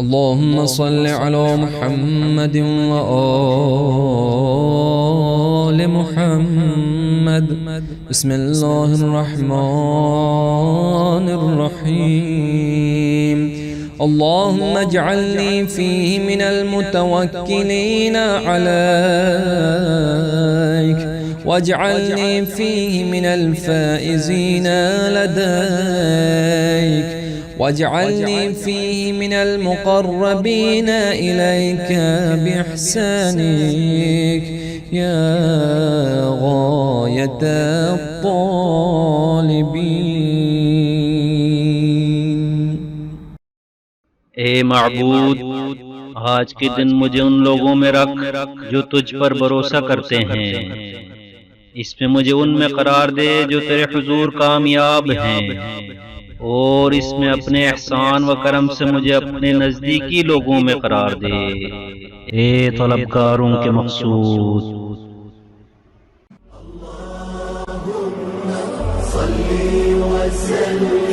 اللهم صل على محمد وآل محمد. بسم الله الرحمن الرحيم. اللهم اجعلني فيه من المتوكلين عليك، واجعلني فيه من الفائزين لديك، واجعلني فيه من المقربين إليك بإحسانك يا غاية الطالبين. اے معبود، آج کے دن مجھے ان لوگوں میں رکھ جو تجھ پر بھروسہ کرتے ہیں، اس میں مجھے ان میں قرار دے جو تیرے حضور کامیاب ہیں، اور اس میں اپنے احسان و کرم سے مجھے اپنے نزدیکی لوگوں میں قرار دے، اے طلبگاروں کے مقصود۔ صلی وسلم